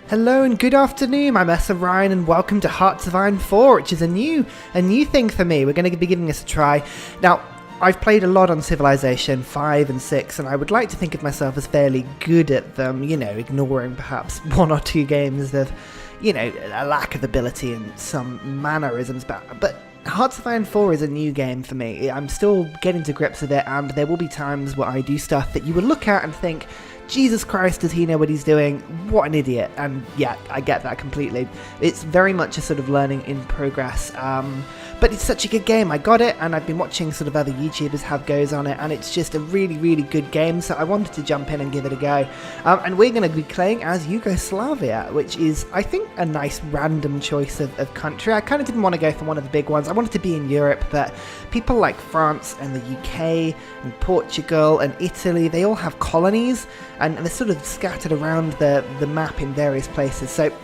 Hello and good afternoon, I'm Ursa Ryan and welcome to Hearts of Iron 4, which is a new thing for me. We're going to be giving this a try. Now, I've played a lot on Civilization 5 and 6 and I would like to think of myself as fairly good at them, ignoring perhaps one or two games of, a lack of ability and some mannerisms, but Hearts of Iron 4 is a new game for me. I'm still getting to grips with it and there will be times where I do stuff that you would look at and think, Jesus Christ, does he know what he's doing? What an idiot. And yeah, I get that completely. It's very much a sort of learning in progress. But it's such a good game. I got it, and I've been watching sort of other YouTubers have goes on it, and it's just a really, really good game, so I wanted to jump in and give it a go. And we're going to be playing as Yugoslavia, which is, I think, a nice random choice of country. I kind of didn't want to go for one of the big ones. I wanted to be in Europe, but people like France and the UK and Portugal and Italy, they all have colonies, and they're sort of scattered around the map in various places. So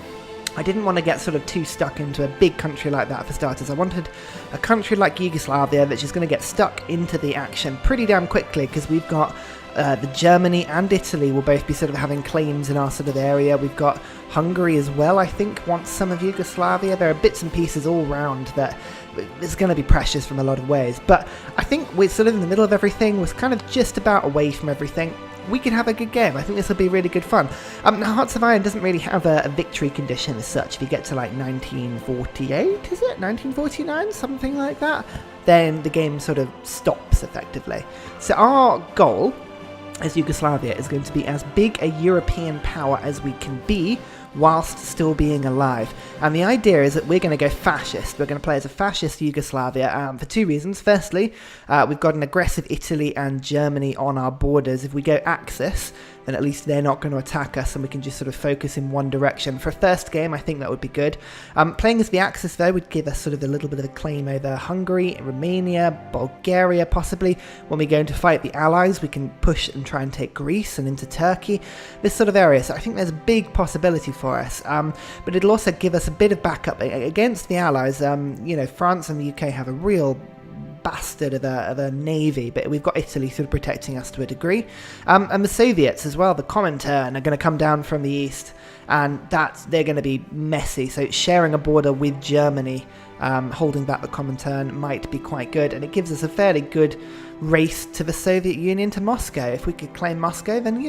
I didn't want to get sort of too stuck into a big country like that for starters. I wanted a country like Yugoslavia that's just going to get stuck into the action pretty damn quickly, because we've got the Germany and Italy will both be sort of having claims in our sort of area. We've got Hungary as well, I think, wants some of Yugoslavia. There are bits and pieces all round that it's going to be precious from a lot of ways. But I think we're sort of in the middle of everything. We're kind of just about away from everything. We could have a good game. I think this will be really good fun. Now, Hearts of Iron doesn't really have a victory condition as such. If you get to like 1948, is it? 1949? Something like that? Then the game sort of stops effectively. So our goal as Yugoslavia is going to be as big a European power as we can be whilst still being alive. And the idea is that we're going to go fascist. We're going to play as a fascist Yugoslavia for two reasons. Firstly, we've got an aggressive Italy and Germany on our borders. If we go Axis, then at least they're not going to attack us and we can just sort of focus in one direction. For a first game, I think that would be good. Playing as the Axis, though, would give us sort of a little bit of a claim over Hungary, Romania, Bulgaria, possibly. When we go into fight the Allies, we can push and try and take Greece and into Turkey, this sort of area. So I think there's a big possibility for us. But it'll also give us a bit of backup against the Allies. France and the UK have a real bastard of a navy, but we've got Italy sort of protecting us to a degree, and the Soviets as well, the Comintern, are going to come down from the east, and they're going to be messy. So sharing a border with Germany, holding back the Comintern, might be quite good, and it gives us a fairly good race to the Soviet Union, to Moscow. If we could claim Moscow, then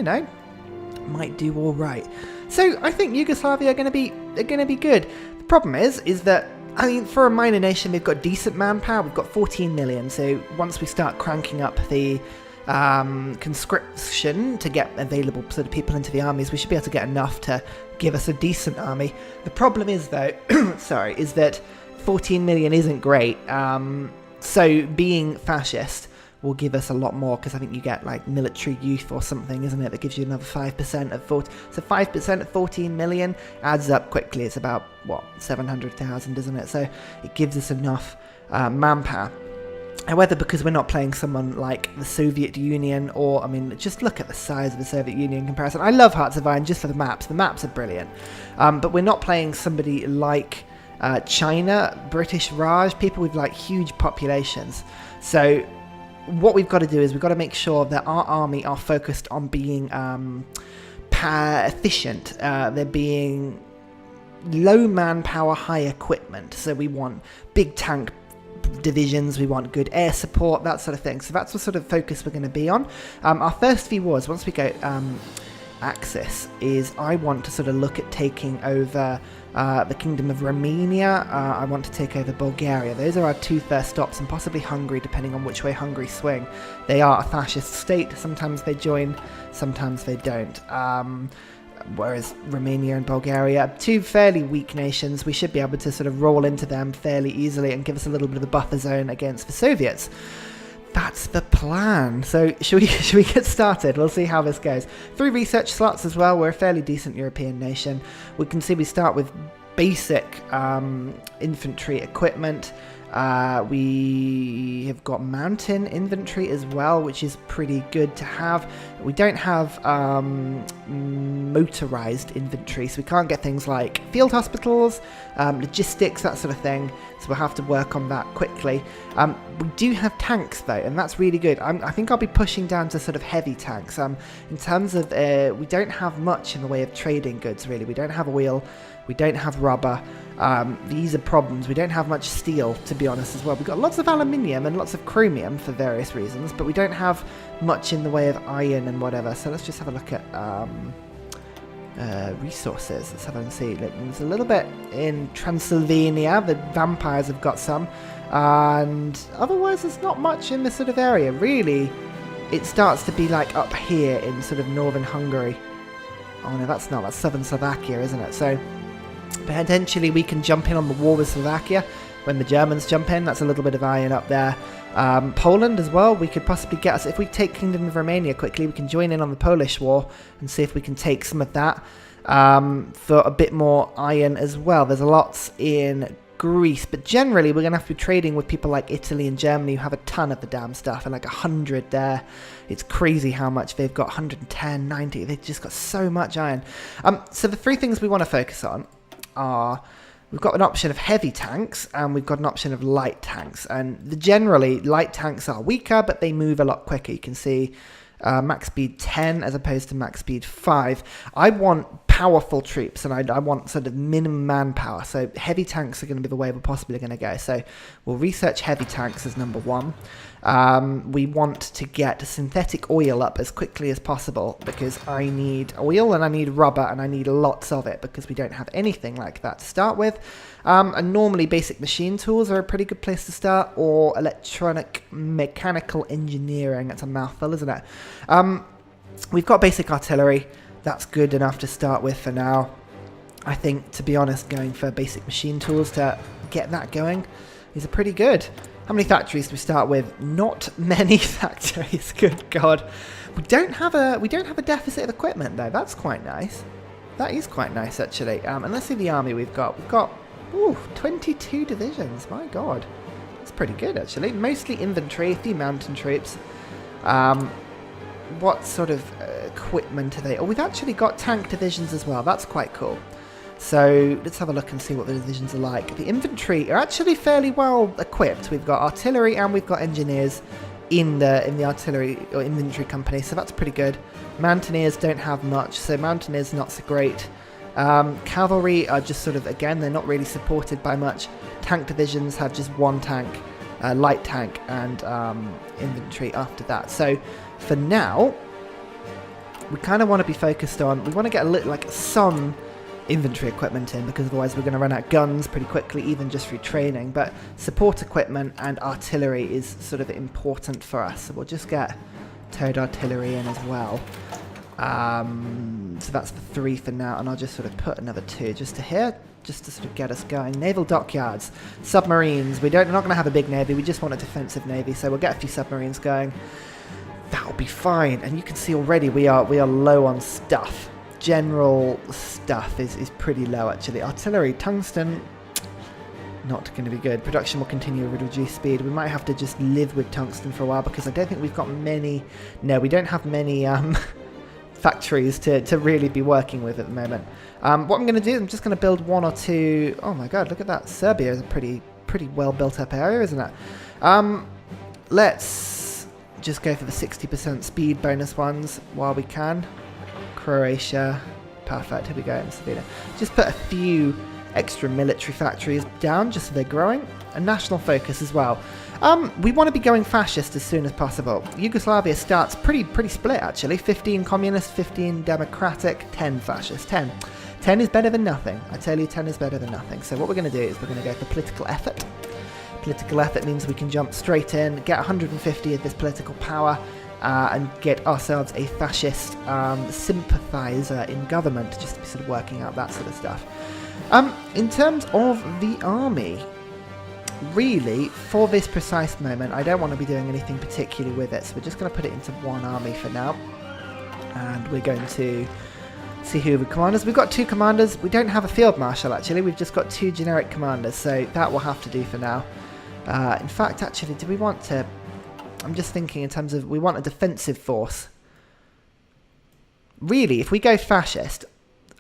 might do all right. So I think Yugoslavia are going to be good. The problem is that, I mean, for a minor nation, we've got decent manpower. We've got 14 million. So once we start cranking up the conscription to get available sort of people into the armies, we should be able to get enough to give us a decent army. The problem is, though, is that 14 million isn't great. So being fascist will give us a lot more, because I think you get like military youth or something, isn't it, that gives you another 5% of 40. So 5% of 14 million adds up quickly. It's about, 700,000, isn't it? So it gives us enough manpower. However, because we're not playing someone like the Soviet Union, or, I mean, just look at the size of the Soviet Union in comparison. I love Hearts of Iron just for the maps. The maps are brilliant. But we're not playing somebody like China, British Raj, people with like huge populations. So what we've got to do is we've got to make sure that our army are focused on being efficient. They're being low manpower, high equipment. So we want big tank divisions, we want good air support, that sort of thing. So that's the sort of focus we're going to be on. Our first few wars, once we go Axis, is I want to sort of look at taking over the Kingdom of Romania. I want to take over Bulgaria. Those are our two first stops, and possibly Hungary, depending on which way Hungary swing. They are a fascist state. Sometimes they join, sometimes they don't. Whereas Romania and Bulgaria, two fairly weak nations, we should be able to sort of roll into them fairly easily and give us a little bit of a buffer zone against the Soviets. That's the plan. So should we get started? We'll see how this goes. 3 research slots as well. We're a fairly decent European nation. We can see we start with basic infantry equipment. We have got mountain infantry as well, which is pretty good to have. We don't have motorized infantry, so we can't get things like field hospitals, logistics, that sort of thing. So we'll have to work on that quickly. We do have tanks though, and that's really good. I think I'll be pushing down to sort of heavy tanks. In terms of, we don't have much in the way of trading goods really. We don't have oil, we don't have rubber. These are problems. We don't have much steel, to be honest, as well. We've got lots of aluminium and lots of chromium for various reasons, but we don't have much in the way of iron and whatever. So let's just have a look at resources. Let's have a see. There's a little bit in Transylvania. The vampires have got some, and otherwise there's not much in this sort of area. Really, it starts to be like up here in sort of northern Hungary. Oh no, that's not. That's southern Slovakia, isn't it? So potentially we can jump in on the war with Slovakia when the Germans jump in. That's a little bit of iron up there. Poland as well, we could possibly get us, if we take Kingdom of Romania quickly, we can join in on the Polish war and see if we can take some of that for a bit more iron as well. There's lots in Greece, but generally we're going to have to be trading with people like Italy and Germany who have a ton of the damn stuff, and like 100 there. It's crazy how much they've got. 110, 90, they've just got so much iron. So the three things we want to focus on are, we've got an option of heavy tanks and we've got an option of light tanks, and generally light tanks are weaker but they move a lot quicker. You can see max speed 10 as opposed to max speed 5. I want powerful troops and I want sort of minimum manpower, so heavy tanks are going to be the way we're possibly going to go. So we'll research heavy tanks as number one. We want to get synthetic oil up as quickly as possible because I need oil and I need rubber and I need lots of it because we don't have anything like that to start with. And normally basic machine tools are a pretty good place to start, or electronic mechanical engineering. That's a mouthful, isn't it? We've got basic artillery. That's good enough to start with for now. I think, to be honest, going for basic machine tools to get that going is pretty good. How many factories do we start with? Not many factories. Good God, we don't have a deficit of equipment though. That's quite nice. That is quite nice actually. And let's see the army we've got. We've got 22 divisions. My God, that's pretty good actually. Mostly infantry, a few mountain troops. What sort of equipment are they? Oh, we've actually got tank divisions as well. That's quite cool. So let's have a look and see what the divisions are like. The infantry are actually fairly well equipped. We've got artillery and we've got engineers in the artillery or infantry company, so that's pretty good. Mountaineers don't have much, so mountaineers not so great. Cavalry are just sort of, again, they're not really supported by much. Tank divisions have just one tank, light tank, and infantry after that. So for now, we kind of want to be focused on, we want to get a little, like some infantry equipment in, because otherwise we're going to run out guns pretty quickly, even just through training. But support equipment and artillery is sort of important for us, so we'll just get towed artillery in as well. So that's the 3 for now, and I'll just sort of put another 2 just to here, just to sort of get us going. Naval dockyards, submarines. We're not going to have a big navy, we just want a defensive navy, so we'll get a few submarines going. That'll be fine. And you can see already we are low on stuff. General stuff is pretty low actually. Artillery, tungsten, not going to be good. Production will continue with reduced speed. We might have to just live with tungsten for a while because I don't think we've got many. No, we don't have many factories to really be working with at the moment. What I'm going to do is I'm just going to build 1 or 2. Oh my God, look at that. Serbia is a pretty well built up area, isn't it? Let's just go for the 60% speed bonus ones while we can. Croatia, perfect. Here we go. Just put a few extra military factories down just so they're growing. A national focus as well. We want to be going fascist as soon as possible. Yugoslavia starts pretty split actually. 15 communist, 15 democratic, 10 fascist. 10 is better than nothing. I tell you, 10 is better than nothing. So what we're going to do is we're going to go for political effort. Political effort means we can jump straight in, get 150 of this political power, and get ourselves a fascist sympathiser in government, just to be sort of working out that sort of stuff. In terms of the army, really, for this precise moment, I don't want to be doing anything particularly with it, so we're just going to put it into one army for now. And we're going to see who the commanders. We've got 2 commanders. We don't have a field marshal, actually. We've just got 2 generic commanders, so that will have to do for now. In fact, actually, do we want to... I'm just thinking in terms of... We want a defensive force. Really, if we go fascist,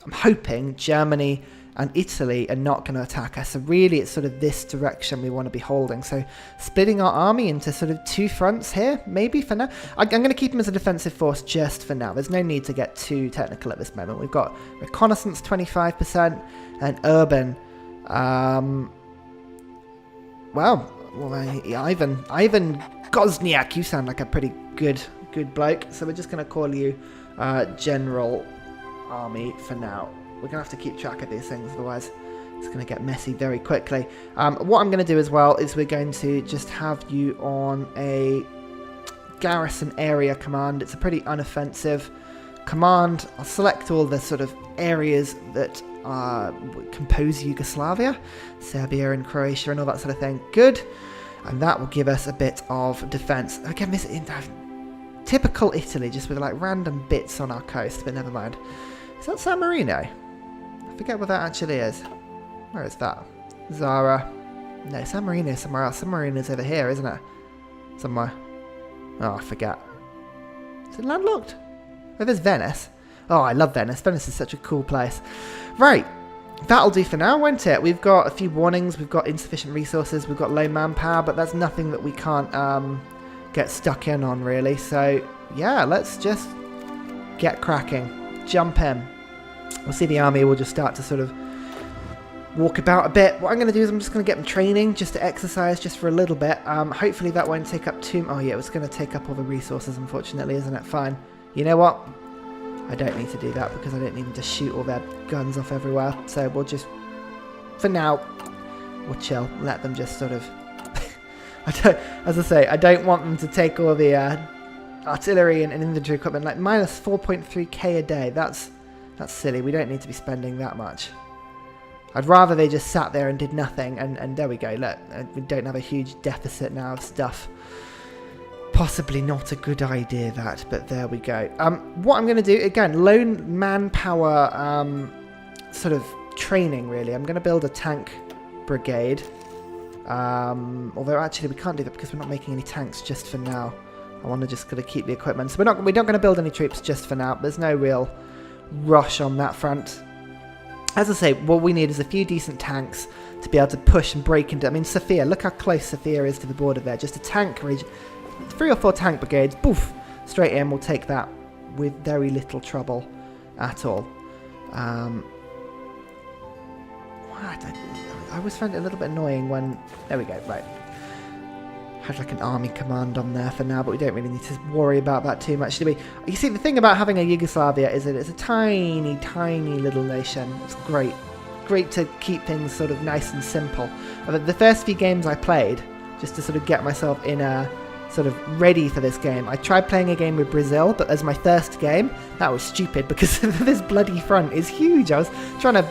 I'm hoping Germany and Italy are not going to attack us. So really, it's sort of this direction we want to be holding. So splitting our army into sort of 2 fronts here, maybe for now. I'm going to keep them as a defensive force just for now. There's no need to get too technical at this moment. We've got reconnaissance 25% and urban. Well, Ivan Gozniak, you sound like a pretty good bloke. So we're just going to call you General Army for now. We're going to have to keep track of these things, otherwise it's going to get messy very quickly. What I'm going to do as well is we're going to just have you on a garrison area command. It's a pretty unoffensive command. I'll select all the sort of areas that compose Yugoslavia, Serbia and Croatia and all that sort of thing. Good. And that will give us a bit of defense. Again, this typical Italy, just with like random bits on our coast, but never mind. Is that San Marino? I forget what that actually is. Where is that? Zara. No, San Marino is somewhere else. San Marino's over here, isn't it? Somewhere. Oh, I forget. Is it landlocked? Oh, there's Venice. Oh, I love Venice. Venice is such a cool place. Right. That'll do for now, won't it? We've got a few warnings. We've got insufficient resources. We've got low manpower, but that's nothing that we can't get stuck in on, really. So, yeah, let's just get cracking. Jump in. We'll see the army will just start to sort of walk about a bit. What I'm going to do is I'm just going to get them training, just to exercise, just for a little bit. Hopefully that won't take up too... Oh, yeah, it's going to take up all the resources, unfortunately, isn't it? Fine. You know what? I don't need to do that because I don't need them to shoot all their guns off everywhere. So we'll just... For now, we'll chill. Let them just sort of... As I say, I don't want them to take all the artillery and infantry equipment. Like, minus 4.3k a day. That's silly. We don't need to be spending that much. I'd rather they just sat there and did nothing. And there we go. Look, we don't have a huge deficit now of stuff. Possibly not a good idea, that, but there we go. What I'm going to do, again, lone manpower sort of training, really. I'm going to build a tank brigade. Although, actually, we can't do that because we're not making any tanks just for now. I want to just going to keep the equipment. So we're not going to build any troops just for now. There's no real rush on that front. As I say, what we need is a few decent tanks to be able to push and break into... I mean, Sofia, look how close Sofia is to the border there. Just a tank region. 3 or 4 tank brigades, boof, straight in. We'll take that with very little trouble at all. I always find it a little bit annoying when... There we go, right. Had like an army command on there for now, but we don't really need to worry about that too much, do we? You see, the thing about having a Yugoslavia is that it's a tiny, tiny little nation. It's great. Great to keep things sort of nice and simple. The first few games I played, just to sort of get myself in a... sort of ready for this game. I tried playing a game with Brazil, but as my first game, that was stupid because this bloody front is huge. I was trying to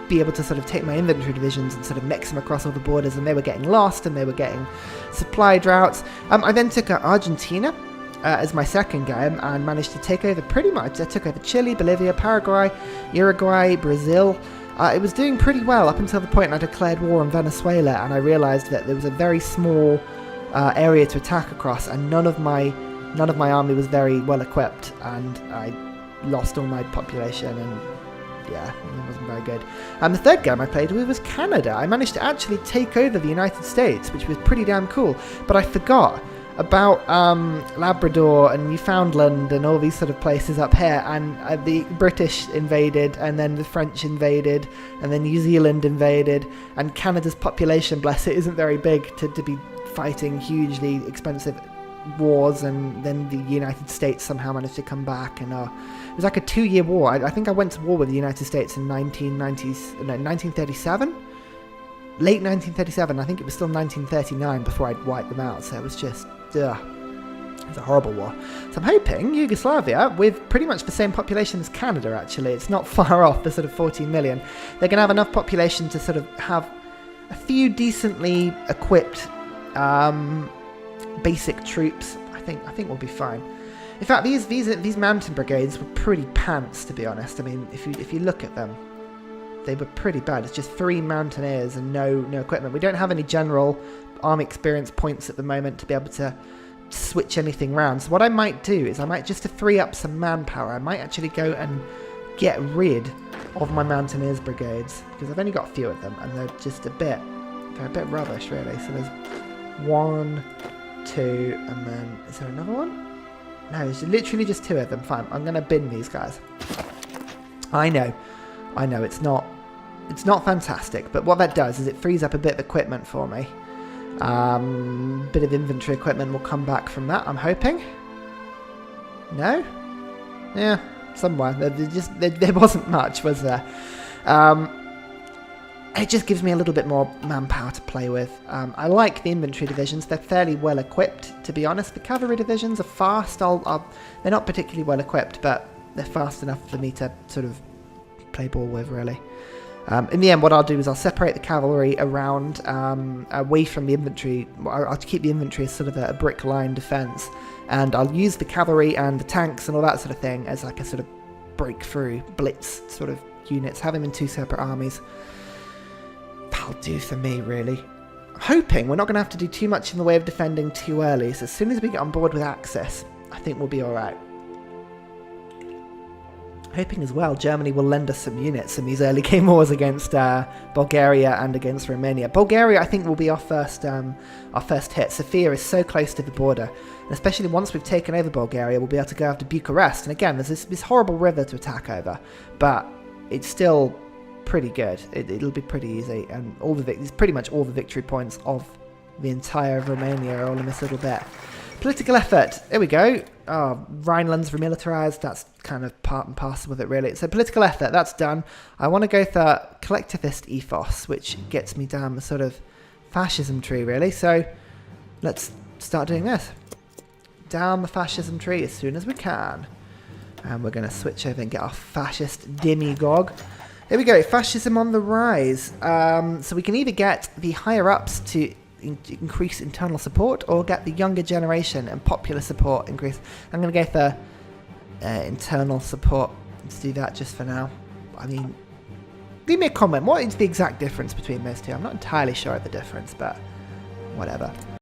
be able to sort of take my infantry divisions and sort of mix them across all the borders, and they were getting lost and they were getting supply droughts. I then took Argentina as my second game and managed to take over pretty much. I took over Chile, Bolivia, Paraguay, Uruguay, Brazil. It was doing pretty well up until the point I declared war on Venezuela, and I realized that there was a very small area to attack across, and none of my army was very well equipped, and I lost all my population, and yeah, it wasn't very good. And the third game I played with was Canada. I managed to actually take over the United States, which was pretty damn cool, but I forgot about Labrador and Newfoundland and all these sort of places up here, and the British invaded, and then the French invaded, and then New Zealand invaded, and Canada's population, bless it, isn't very big to be fighting hugely expensive wars, and then the United States somehow managed to come back, and it was like a 2-year war. I think I went to war with the United States in 1937? Late 1937. I think it was still 1939 before I'd wiped them out, so it was just, it was a horrible war. So I'm hoping Yugoslavia, with pretty much the same population as Canada, actually, it's not far off, the sort of 14 million, they're going to have enough population to sort of have a few decently equipped basic troops. I think we'll be fine. In fact, these mountain brigades were pretty pants, to be honest. I mean, if you look at them, they were pretty bad. It's just 3 mountaineers and no equipment. We don't have any general army experience points at the moment to be able to switch anything around. So what I might do is I might, just to free up some manpower, I might actually go and get rid of my mountaineers brigades, because I've only got a few of them and they're just a bit rubbish really. So there's 1, 2, and then is there another one? No, there's literally just 2 of them. Fine, I'm going to bin these guys. I know, it's not fantastic, but what that does is it frees up a bit of equipment for me. Bit of inventory equipment will come back from that, I'm hoping. No? Yeah, somewhere. There wasn't much, was there? It just gives me a little bit more manpower to play with. I like the infantry divisions. They're fairly well equipped, to be honest. The cavalry divisions are fast. They're not particularly well equipped, but they're fast enough for me to sort of play ball with, really. In the end, what I'll do is I'll separate the cavalry around, away from the infantry. I'll keep the infantry as sort of a brick line defence, and I'll use the cavalry and the tanks and all that sort of thing as like a sort of breakthrough blitz sort of units. Have them in 2 separate armies. That'll do for me, really. I'm hoping we're not going to have to do too much in the way of defending too early, so as soon as we get on board with Axis, I think we'll be alright. Hoping as well Germany will lend us some units in these early game wars against Bulgaria and against Romania. Bulgaria, I think, will be our first hit. Sofia is so close to the border, and especially once we've taken over Bulgaria, we'll be able to go after Bucharest. And again, there's this horrible river to attack over, but it's still pretty good. It'll be pretty easy, and pretty much all the victory points of the entire of Romania are all in this little bit. Political effort. There we go. Oh, Rhineland's remilitarized. That's kind of part and parcel with it, really. So political effort, that's done. I want to go for collectivist ethos, which gets me down the sort of fascism tree, really. So let's start doing this. Down the fascism tree as soon as we can. And we're going to switch over and get our fascist demagogue. There we go, fascism on the rise. So we can either get the higher-ups to increase internal support, or get the younger generation and popular support increase. I'm going to go for internal support. Let's do that just for now. I mean, leave me a comment. What is the exact difference between those two? I'm not entirely sure of the difference, but whatever.